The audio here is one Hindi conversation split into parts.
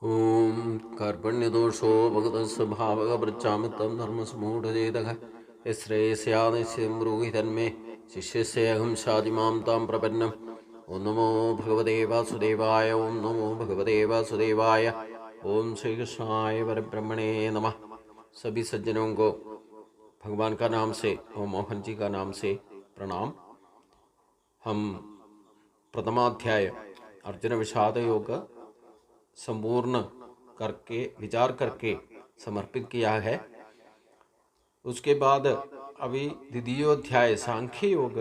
ॐ कार्पण्यदोषो भगतस्वभावगपृच्छामितं धर्मसम्मूढचेतः यश्रेयस्यानिश्चितं ब्रूहि तन्मे शिष्यस्य अहं शाजिमां तां प्रपन्नम्। ॐ नमो भगवते वासुदेवाय। ॐ नमो भगवते वासुदेवाय। ओम श्री कृष्णाय परब्रह्मणे नमः। सभी सज्जनों को भगवान का नाम से और मोहन जी का नाम से प्रणाम। हम प्रथमाध्याय अर्जुन विषाद योग संपूर्ण करके विचार करके समर्पित किया है। उसके बाद अभी द्वितीय अध्याय सांख्य योग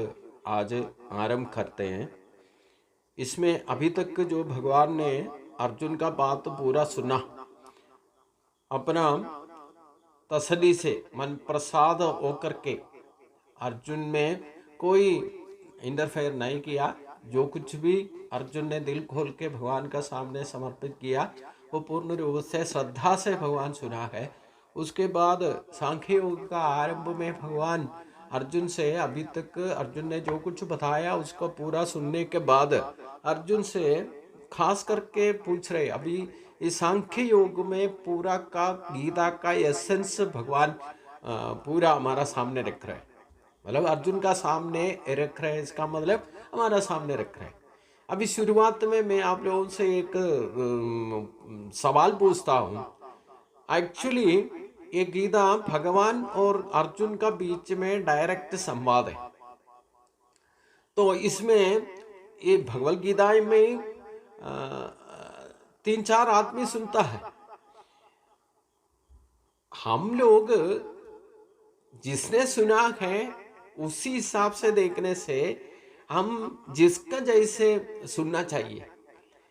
आज आरंभ करते हैं। इसमें अभी तक जो भगवान ने अर्जुन का बात पूरा सुना, अपना तसल्ली से मन प्रसाद होकर के अर्जुन में कोई इंटरफेयर नहीं किया। जो कुछ भी अर्जुन ने दिल खोल के भगवान का सामने समर्पित किया वो पूर्ण रूप से श्रद्धा से भगवान सुना है। उसके बाद सांख्य योग का आरंभ में भगवान अर्जुन से अभी तक अर्जुन ने जो कुछ बताया उसको पूरा सुनने के बाद अर्जुन से खास करके पूछ रहे, अभी इस सांख्य योग में पूरा का गीता का एसेंस भगवान पूरा हमारा सामने रख रहे हैं। मतलब अर्जुन का सामने रख रहे हैं, इसका मतलब हमारा सामने रख रहे हैं। अभी शुरुआत में मैं आप लोगों से एक सवाल पूछता हूँ। एक्चुअली ये गीता भगवान और अर्जुन का बीच में डायरेक्ट संवाद है। तो इसमें ये भगवद गीता में 3-4 आदमी सुनता है। हम लोग जिसने सुना है उसी हिसाब से देखने से हम जिसका जैसे सुनना चाहिए।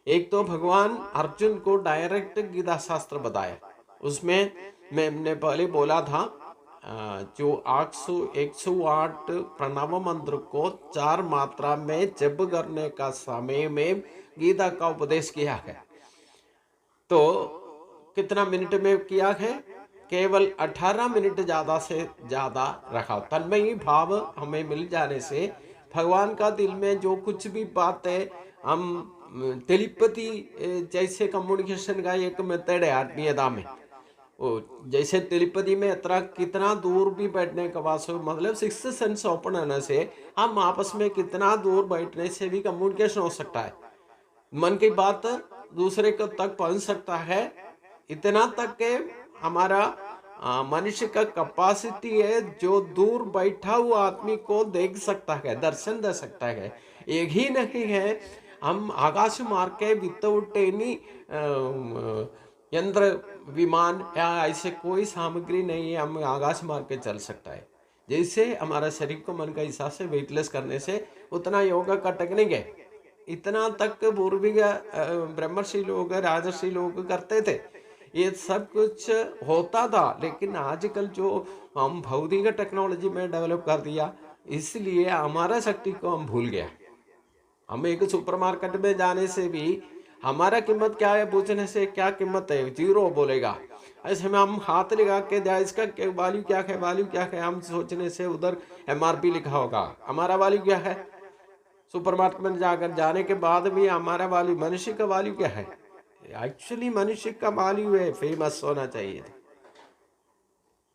एक तो भगवान अर्जुन को डायरेक्ट गीता शास्त्र बताया। उसमें मैंने पहले बोला था जो 108 प्रणव मंत्र को 4 मात्रा में जप करने का समय में गीता का उपदेश किया है। तो कितना मिनट में किया है? केवल 18 मिनट ज़्यादा से ज़्यादा रखा। तन्मयी भाव हमें मिल जाने से भगवान का दिल में जो कुछ भी बात है, हम टेलीपैथी जैसे कम्युनिकेशन का एक मेथड है आत्मीयता में। वो जैसे टेलीपैथी में कितना दूर भी बैठने का वास, मतलब सिक्स्थ सेंस ओपन होने से हम आपस में कितना दूर बैठने से भी कम्युनिकेशन हो सकता है। मन की बात दूसरे को तक पहुंच सकता है। इतना तक के हमारा मनुष्य का कैपेसिटी है जो दूर बैठा हुआ आदमी को देख सकता है, दर्शन दे सकता है। एक ही नहीं है, हम आकाश मार्ग के विदाउट एनी यंत्र विमान या ऐसे कोई सामग्री नहीं है, हम आकाश मार्ग के चल सकता है। जैसे हमारा शरीर को मन का हिसाब से वेटलेस करने से उतना योगा का टेक्निक है। इतना तक पूर्वीय ब्रह्मर्षि लोग राजर्षि लोग करते थे। ये सब कुछ होता था, लेकिन आजकल जो हम भौतिक टेक्नोलॉजी में डेवलप कर दिया, इसलिए हमारा शक्ति को हम भूल गया। हम एक सुपरमार्केट में जाने से भी हमारा कीमत क्या है पूछने से क्या कीमत है, 0 बोलेगा। ऐसे में हम हाथ लगा के जाए इसका वैल्यू क्या है, वैल्यू क्या है, हम सोचने से उधर MRP लिखा होगा। हमारा वैल्यू क्या है? सुपरमार्केट में जाकर जाने के बाद भी हमारा वैल्यू, मनुष्य का वैल्यू क्या है? एक्चुअली मनुष्य का वैल्यू है फेमस होना चाहिए।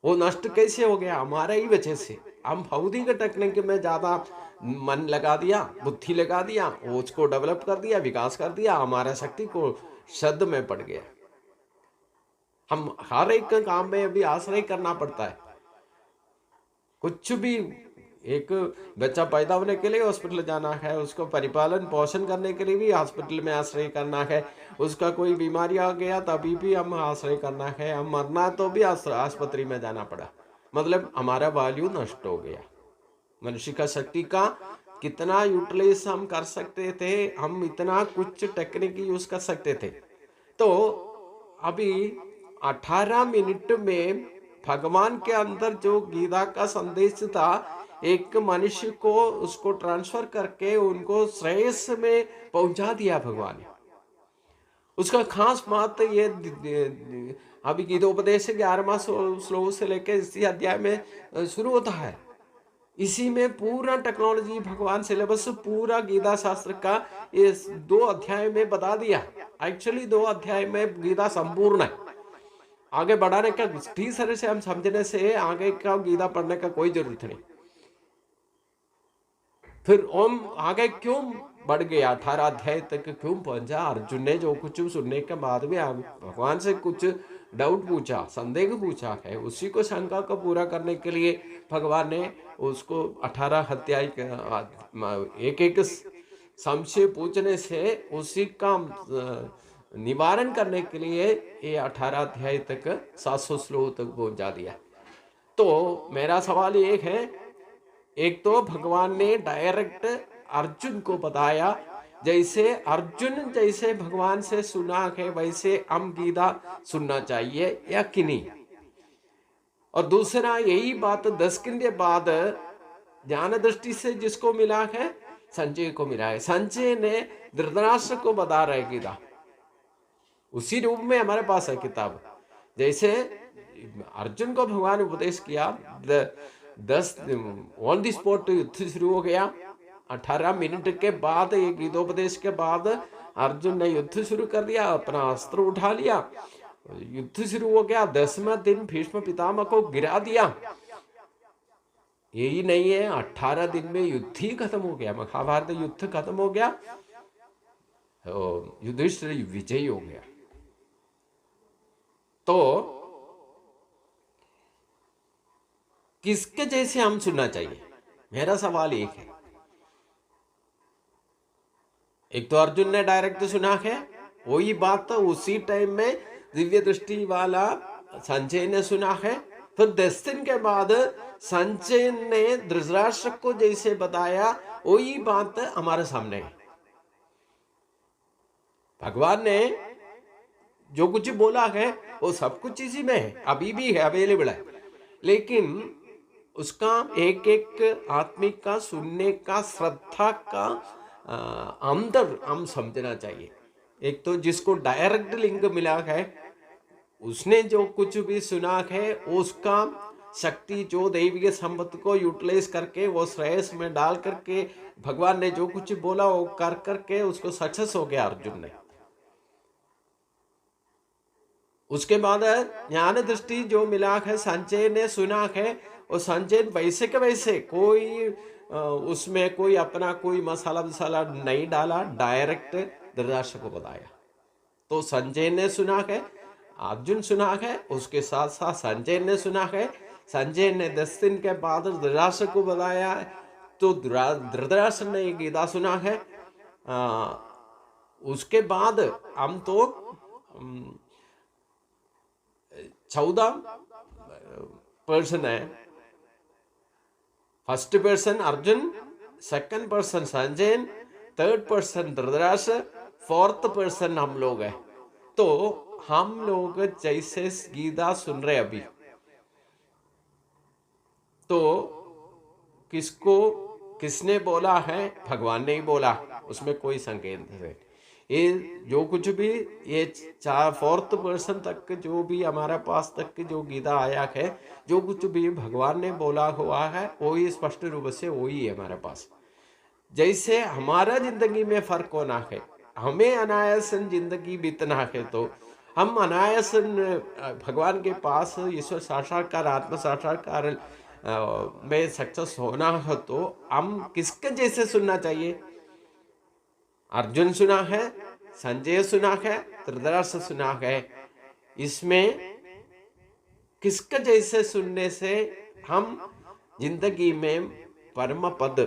वो नष्ट कैसे हो गया? हमारा ही वजह से। हम भौतिक टेक्निक में ज्यादा मन लगा दिया, बुद्धि लगा दिया, उसको डेवलप कर दिया, विकास कर दिया, हमारा शक्ति को शब्द में पड़ गया। हम हर एक काम में अभी आश्रय करना पड़ता है। कुछ भी, एक बच्चा पैदा होने के लिए हॉस्पिटल जाना है, उसको परिपालन पोषण करने के लिए भी हॉस्पिटल में आश्रय करना है, उसका कोई बीमारी आ गया तभी भी हम आश्रय करना है, हम मरना तो भी आस्पत्रि में जाना पड़ा। मतलब हमारा वैल्यू नष्ट हो गया। मनुष्य का शक्ति का कितना यूटिलाइज हम कर सकते थे, हम इतना कुछ टेक्निक यूज कर सकते थे। तो अभी 18 मिनट में भगवान के अंदर जो गीता का संदेश था, एक मनुष्य को उसको ट्रांसफर करके उनको श्रेयस में पहुंचा दिया भगवान ने। उसका खास बात ये अभी गीतोपदेश 11वां श्लोक से लेकर इसी अध्याय में शुरू होता है। इसी में पूरा टेक्नोलॉजी भगवान सिलेबस पूरा गीता शास्त्र का इस 2 अध्याय में बता दिया। एक्चुअली 2 अध्याय में गीता संपूर्ण है। आगे बढ़ाने का ठीक तरह से हम समझने से आगे का गीता पढ़ने का कोई जरूरत नहीं। फिर ओम आगे क्यों बढ़ गया, 18 अध्याय तक क्यों पहुंचा? अर्जुन ने जो कुछ सुनने के बाद भी भगवान से कुछ डाउट पूछा, संदेह पूछा है, उसी को शंका को पूरा करने के लिए भगवान ने उसको 18 अध्याय एक एक संशय पूछने से उसी का निवारण करने के लिए ये 18 अध्याय तक 700 श्लोक तक पहुंचा दिया। तो मेरा सवाल ये है, एक तो भगवान ने डायरेक्ट अर्जुन को बताया, जैसे अर्जुन जैसे भगवान से सुना है वैसे हम गीता सुनना चाहिए या कि नहीं। और दूसरा यही बात 10 दिन के बाद ज्ञान दृष्टि से जिसको मिला है, संजय को मिला है। संजय ने धृतराष्ट्र को बता रहे गीता, उसी रूप में हमारे पास है किताब। जैसे अर्जुन को भगवान ने उपदेश किया, 10 ऑन द स्पॉट युद्ध शुरू हो गया। 18 मिनट के बाद, ये गीतोपदेश के बाद अर्जुन ने युद्ध शुरू कर दिया, अपना अस्त्र उठा लिया, युद्ध शुरू हो गया। 10वें दिन भीष्म पितामह को गिरा दिया। यही नहीं है, 18 दिन में युद्ध ही खत्म हो गया, महाभारत युद्ध खत्म हो गया, युधिष्ठिर विजयी हो गया। तो किसके जैसे हम सुनना चाहिए, मेरा सवाल एक है। एक तो अर्जुन ने डायरेक्ट सुना है, वही बात तो उसी टाइम में दिव्य दृष्टि वाला संजय ने सुना है। फिर 10 दिन के बाद संजय ने धृतराष्ट्र को जैसे बताया, वही बात हमारे सामने है। भगवान ने जो कुछ बोला है वो सब कुछ इसी में है, अभी भी है, अवेलेबल है। लेकिन उसका एक एक आत्मिक का सुनने का, श्रद्धा का अंदर हम समझना चाहिए। एक तो जिसको डायरेक्ट लिंक मिला है, उसने जो कुछ भी सुना है, उसका शक्ति जो दैवीय संपत्ति को यूटिलाइज करके वो श्रेयस में डाल करके भगवान ने जो कुछ बोला वो कर करके उसको सक्सेस हो गया अर्जुन ने। उसके बाद ज्ञान दृष्टि जो मिला है, संजय ने सुना है, और संजय वैसे के वैसे कोई उसमें कोई अपना कोई मसाला वसाला नहीं डाला, डायरेक्ट धृतराष्ट्र को बताया। तो संजय ने सुना है, अर्जुन सुना है, उसके साथ साथ संजय ने सुना है। संजय ने 10 दिन के बाद धृतराष्ट्र को बताया, तो धृतराष्ट्र ने गीता सुना है। उसके बाद हम तो 14 पर्सन है। First person Arjun, second person Sanjay, third person Dhritarashtra, fourth person हम लोग हैं। तो हम लोग जैसे गीता सुन रहे अभी, तो किसको किसने बोला है? भगवान ने ही बोला, उसमें कोई संकेत नहीं। ये जो कुछ भी ये 4th पर्सन तक जो भी हमारे पास तक जो गीता आया है, जो कुछ भी भगवान ने बोला हुआ है, वही स्पष्ट रूप से वही है हमारे पास। जैसे हमारा जिंदगी में फर्क होना है, हमें अनायासन जिंदगी बीतना है, तो हम अनायासन भगवान के पास ईश्वर साक्षात्कार, आत्म साक्षात्कार में सक्सेस होना है, तो हम किसके जैसे सुनना चाहिए? अर्जुन सुना है, संजय सुना है, धृतराष्ट्र सुना है। इसमें किसके जैसे सुनने से हम जिंदगी में परम पद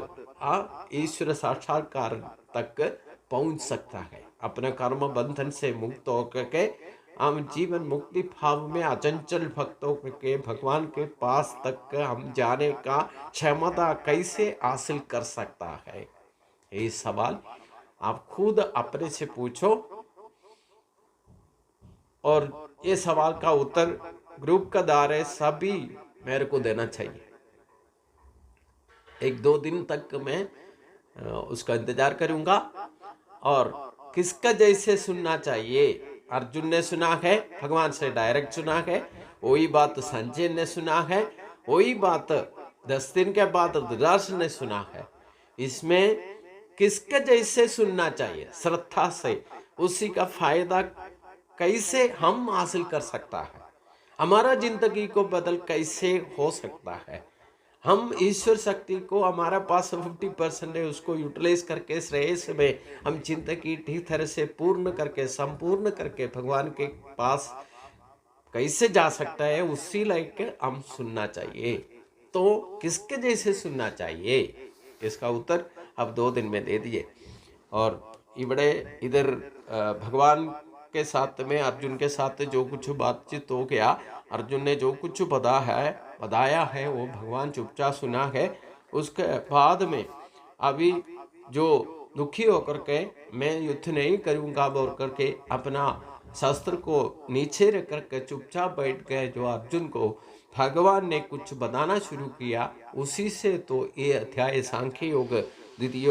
ईश्वर साक्षात्कार तक पहुंच सकता है। अपने कर्म बंधन से मुक्त होकर के हम जीवन मुक्ति भाव में अचंचल भक्तों के भगवान के पास तक हम जाने का क्षमता कैसे हासिल कर सकता है? ये सवाल आप खुद अपने से पूछो, और ये सवाल का उत्तर ग्रुप का दायरे सभी मेरे को देना चाहिए। 1-2 दिन तक मैं उसका इंतजार करूंगा। और किसका जैसे सुनना चाहिए? अर्जुन ने सुना है, भगवान से डायरेक्ट सुना है, वही बात संजय ने सुना है, वही बात 10 दिन के बाद धृतराष्ट्र ने सुना है। इसमें किसके जैसे सुनना चाहिए? श्रद्धा से उसी का फायदा कैसे हम हासिल कर सकता है, हमारा जिंदगी को बदल कैसे हो सकता है। हम ईश्वर शक्ति को हमारा पास 50% है, उसको यूटिलाइज करके श्रेयस में हम जिंदगी ठीक तरह से पूर्ण करके संपूर्ण करके भगवान के पास कैसे जा सकता है, उसी लायक हम सुनना चाहिए। तो किसके जैसे सुनना चाहिए, इसका उत्तर अब 2 दिन में दे दिए। और इबड़े इधर भगवान के साथ में अर्जुन के साथ जो कुछ बातचीत हो गया, अर्जुन ने जो कुछ बताया है वो भगवान चुपचाप सुना है। उसके बाद में अभी जो दुखी होकर के मैं युद्ध नहीं करूंगा बोल करके अपना शस्त्र को नीचे रख करके चुपचाप बैठ गए जो अर्जुन को भगवान ने कुछ बताना शुरू किया, उसी से तो ये अध्याय सांख्य योग द्वितीय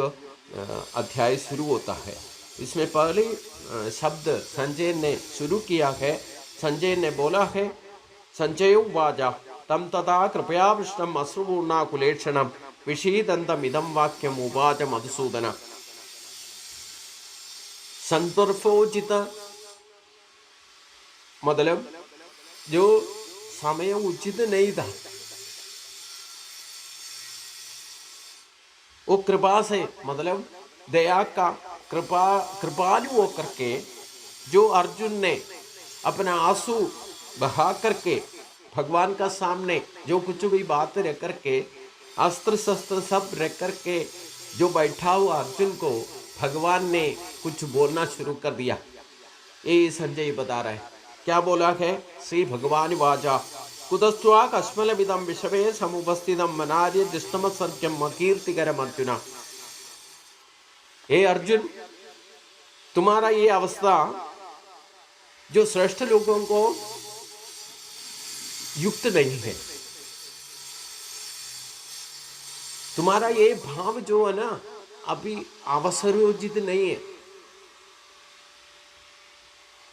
अध्याय शुरू होता है। इसमें पहले शब्द संजय ने शुरू किया है। संजय ने बोला है, संजय वाजा तम तथा कृपया पृष्ठम अश्रुपूर्णाकुलेक्षणम विषीदन्तमिदं वाक्यम उवाच मधुसूदन। संदर्भोचित मतलब जो समय उचित नहीं था, वो कृपा से मतलब दया का कृपालु होकर के जो अर्जुन ने अपना आंसू बहा करके भगवान का सामने जो कुछ भी बात रख करके अस्त्र शस्त्र सब रख करके जो बैठा हुआ अर्जुन को भगवान ने कुछ बोलना शुरू कर दिया। ये संजय बता रहा है, क्या बोला है? श्री भगवान वाचा कुतस्त्वा कस्मलविदं विषमे समुपस्थितं मनार्य दृष्टम सत्यम कीर्तिकरम अर्जुना। हे अर्जुन, तुम्हारा ये अवस्था जो श्रेष्ठ लोगों को युक्त नहीं है, तुम्हारा ये भाव जो है ना अभी अवसरोचित नहीं है,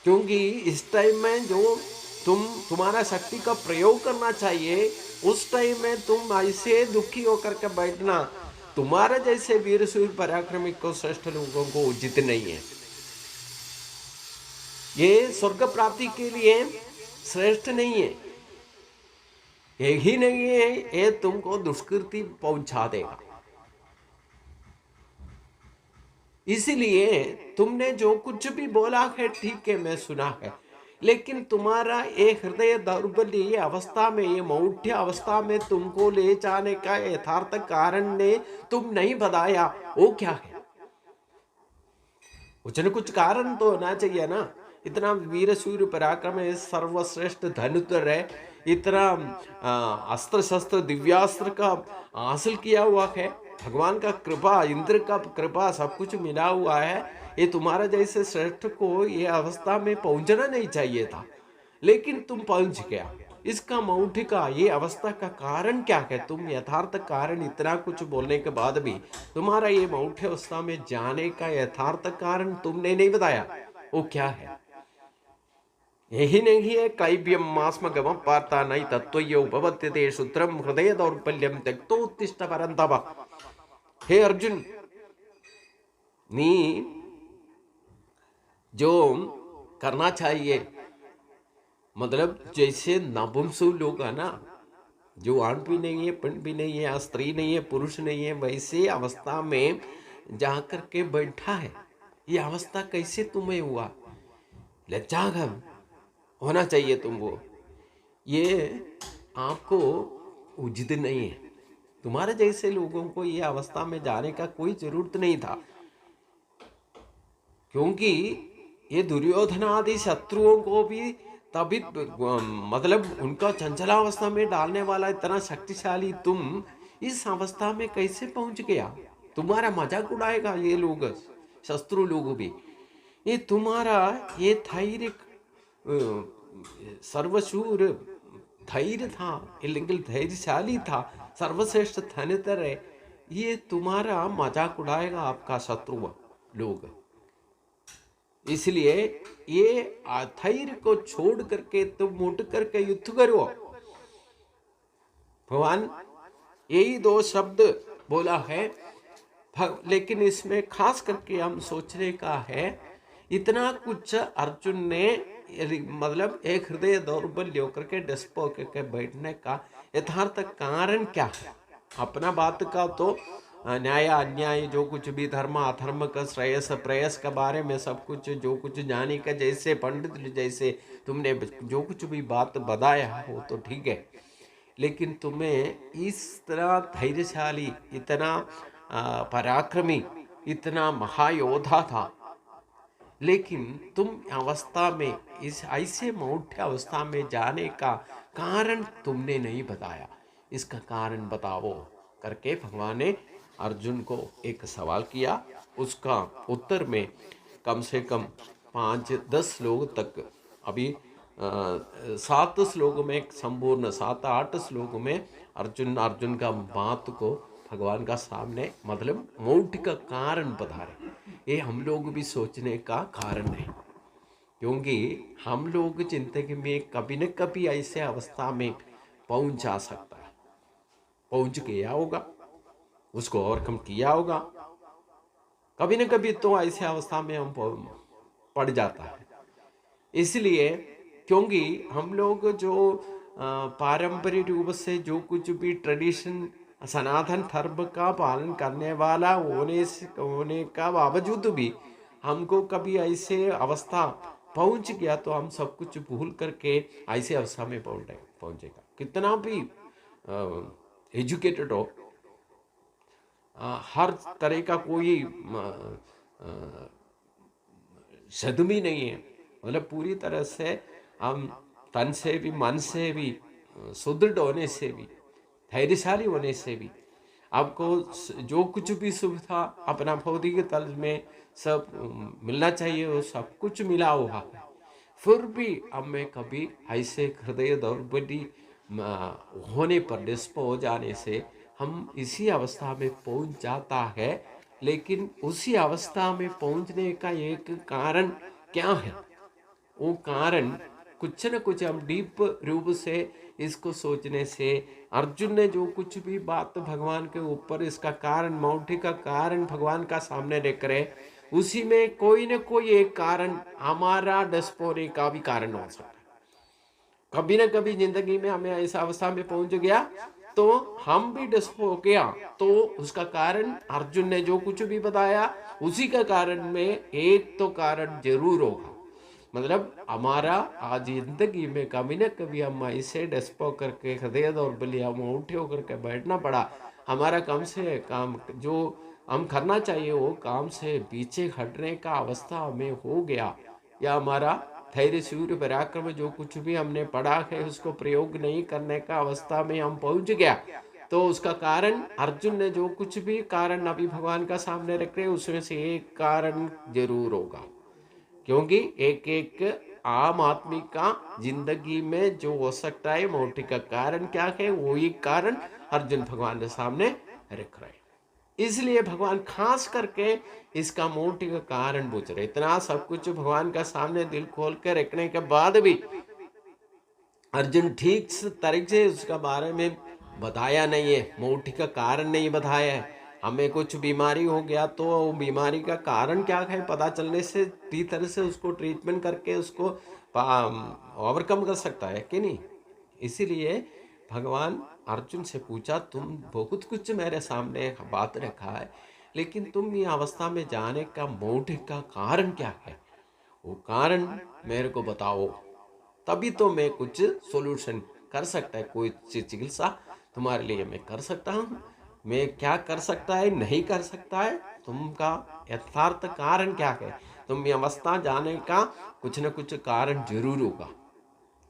क्योंकि इस टाइम में जो तुम्हारा शक्ति का प्रयोग करना चाहिए, उस टाइम में तुम ऐसे दुखी होकर के बैठना तुम्हारा जैसे वीर शूर पराक्रमी को श्रेष्ठ लोगों को उचित नहीं है। ये स्वर्ग प्राप्ति के लिए श्रेष्ठ नहीं है, यही नहीं है, ये तुमको दुष्कृति पहुंचा देगा। इसलिए तुमने जो कुछ भी बोला है ठीक है, मैं सुना है, लेकिन तुम्हारा ये हृदय दौर्बल्य ये अवस्था में, ये मौढ़्य अवस्था में तुमको ले जाने का यथार्थ कारण ने तुम नहीं बताया, वो क्या है? कुछ न कुछ कारण तो होना चाहिए ना। इतना वीर शूर पराक्रम है, सर्वश्रेष्ठ धनुधर है, इतना अस्त्र शस्त्र दिव्यास्त्र का हासिल किया हुआ है, भगवान का कृपा इंद्र का कृपा सब कुछ मिला हुआ है। ये तुम्हारा जैसे श्रेष्ठ को ये अवस्था में पहुंचना नहीं चाहिए था, लेकिन तुम पहुंच गया। इसका मौढ़ का ये अवस्था का कारण क्या है? तुम यथार्थ कारण इतना कुछ बोलने के बाद भी तुम्हारा ये मौढ़ अवस्था में जाने का यथार्थ कारण तुमने नहीं बताया, वो क्या है? यही नहीं है, कैव्यम मास्मगम पार्ता नहीं तत्त्वयो भवत्यते सूत्रम हृदय दौर्बल्यम त्यक्तोत्तिष्ठ परन्तप। हे अर्जुन, नी जो करना चाहिए, मतलब जैसे नपुंसक लोग है ना, जो आण भी नहीं है, पिंड भी नहीं है, स्त्री नहीं है, पुरुष नहीं है, वैसे अवस्था में जाकर के बैठा है। ये अवस्था कैसे तुम्हें हुआ? लज्जागम होना चाहिए तुमको, ये आपको उचित नहीं है। तुम्हारे जैसे लोगों को ये अवस्था में जाने का कोई जरूरत नहीं था, क्योंकि ये दुर्योधन आदि शत्रुओं को भी तभी मतलब उनका चंचलावस्था में डालने वाला इतना शक्तिशाली तुम इस अवस्था में कैसे पहुंच गया? तुम्हारा मजाक उड़ाएगा ये लोग, शत्रु लोग भी। ये तुम्हारा ये धैर्य सर्वशूर धैर्य था, लेकिन धैर्यशाली था, सर्वश्रेष्ठ धनुधर है, ये तुम्हारा मजाक उड़ाएगा आपका शत्रु लोग। इसलिए ये धैर्य को छोड़ करके तुम उठ करके युद्ध करो। भगवान यही 2 शब्द बोला है, लेकिन इसमें खास करके हम सोचने का है, इतना कुछ अर्जुन ने मतलब एक हृदय दौर्बल्य होकर के डस्पो के बैठने का यथार्थ कारण क्या है? अपना बात का तो न्याय अन्याय जो कुछ भी धर्म अधर्म का श्रेयस प्रेयस के बारे में सब कुछ जो कुछ जाने का, जैसे पंडित जैसे तुमने जो कुछ भी बात बताया वो तो ठीक है, लेकिन तुम्हें इस तरह धैर्यशाली, इतना पराक्रमी, इतना महायोद्धा था, लेकिन तुम अवस्था में इस ऐसे मौढ़्य अवस्था में जाने का कारण तुमने नहीं बताया, इसका कारण बताओ करके भगवान ने अर्जुन को एक सवाल किया। उसका उत्तर में कम से कम 5-10 श्लोक तक, अभी 7 श्लोक में, संपूर्ण 7-8 श्लोक में अर्जुन का बात को भगवान का सामने मतलब मौढ़्य का कारण बता रहे। ये हम लोग भी सोचने का कारण है, क्योंकि हम लोग जिंदगी में कभी न कभी ऐसे अवस्था में पहुंच जा सकता है, पहुंच गया होगा, उसको ओवरकम किया होगा, कभी न कभी तो ऐसे अवस्था में हम पड़ जाता है। इसलिए क्योंकि हम लोग जो पारंपरिक रूप से जो कुछ भी ट्रेडिशन सनातन धर्म का पालन करने वाला होने का बावजूद भी हमको कभी ऐसे अवस्था पहुंच गया तो हम सब कुछ भूल करके ऐसे अवस्था में पहुंचेगा। कितना भी एजुकेटेड हो, हर तरह का कोई सदमी नहीं है, मतलब पूरी तरह से हम तन से भी मन से भी सुदृढ़ होने से भी धैर्यशाली होने से भी आपको जो कुछ भी सुविधा अपना भौतिक तल में सब मिलना चाहिए वो सब कुछ मिला हुआ है, फिर भी हमें कभी ऐसे हृदय दौर्बल्य होने पर डिस्पो हो जाने से हम इसी अवस्था में पहुंच जाता है। लेकिन उसी अवस्था में पहुंचने का एक कारण क्या है? वो कारण कुछ न कुछ हम डीप रूप से इसको सोचने से अर्जुन ने जो कुछ भी बात भगवान के ऊपर इसका कारण मौढ़्य का कारण भगवान का सामने रख रहे, उसी में कोई न कोई एक कारण हमारा डस्पोने का भी कारण हो सकता है। कभी न कभी जिंदगी में हमें ऐसा अवस्था में पहुंच गया तो हम भी डस्पो हो गया, तो उसका कारण अर्जुन ने जो कुछ भी बताया उसी का कारण में एक तो कारण जरूर होगा। मतलब हमारा आज जिंदगी में कभी न कभी हम ऐसे डस्पो करके हृदय दौर्बल्य हम उठे होकर के बैठना पड़ा, हमारा कम से काम जो हम करना चाहिए वो काम से पीछे हटने का अवस्था हमें हो गया, या हमारा धैर्य सूर्य पराक्रम जो कुछ भी हमने पढ़ा है उसको प्रयोग नहीं करने का अवस्था में हम पहुंच गया, तो उसका कारण अर्जुन ने जो कुछ भी कारण अभी भगवान का सामने रख रहे उसमें से एक कारण जरूर होगा। क्योंकि एक एक आम आदमी का जिंदगी में जो हो सकता है मौढ़्य का कारण क्या है, वो ही कारण अर्जुन भगवान के सामने रख रहे। इसलिए भगवान खास करके इसका मौढ़्य का कारण पूछ रहे। इतना सब कुछ भगवान का सामने दिल खोल कर रखने के बाद भी अर्जुन ठीक तरीके से उसका बारे में बताया नहीं है, मौढ़्य का कारण नहीं बताया है। हमें कुछ बीमारी हो गया तो बीमारी का कारण क्या है पता चलने से ती तरह से उसको ट्रीटमेंट करके उसको ओवरकम कर सकता है कि नहीं। इसीलिए भगवान अर्जुन से पूछा, तुम बहुत कुछ मेरे सामने बात रखा है, लेकिन तुम ये अवस्था में जाने का मौढ़्य का कारण क्या है, वो कारण मेरे को बताओ, तभी तो मैं कुछ सॉल्यूशन कर सकता है, कोई चिकित्सा तुम्हारे लिए मैं कर सकता हूँ। मैं क्या कर सकता है नहीं कर सकता है, तुमका यथार्थ कारण क्या है। तुम ये अवस्था जाने का कुछ न कुछ कारण जरूर होगा।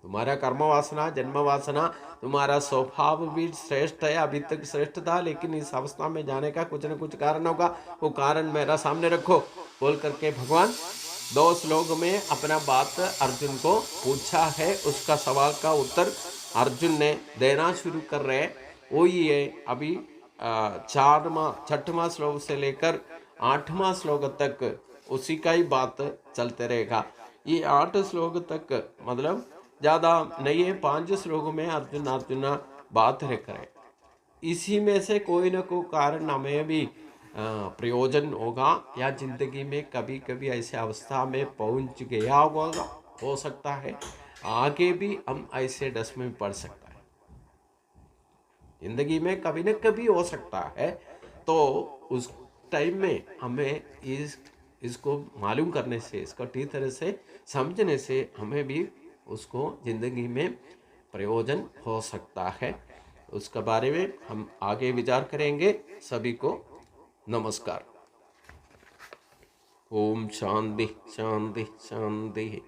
तुम्हारा कर्म वासना जन्म वासना तुम्हारा स्वभाव भी श्रेष्ठ है, अभी तक श्रेष्ठ था, लेकिन इस अवस्था में जाने का कुछ न कुछ कारण होगा, वो कारण मेरा सामने रखो बोल करके भगवान 2 श्लोक में अपना बात अर्जुन को पूछा है। उसका सवाल का उत्तर अर्जुन ने देना शुरू कर रहे हैं। वो ही है अभी 6वां श्लोक से लेकर 8वां श्लोक तक उसी का ही बात चलते रहेगा। ये 8 श्लोक तक मतलब ज़्यादा नहीं है, 5 श्लोक में अर्जुन बात रख रहे। इसी में से कोई ना कोई कारण हमें भी प्रयोजन होगा, या जिंदगी में कभी कभी ऐसे अवस्था में पहुंच गया होगा, हो सकता है आगे भी हम ऐसे डस में पड़ सकता है, जिंदगी में कभी न कभी हो सकता है। तो उस टाइम में हमें इसको मालूम करने से, इसको ठीक तरह से समझने से हमें भी उसको जिंदगी में प्रयोजन हो सकता है। उसके बारे में हम आगे विचार करेंगे। सभी को नमस्कार। ओम शांति शांति शांति।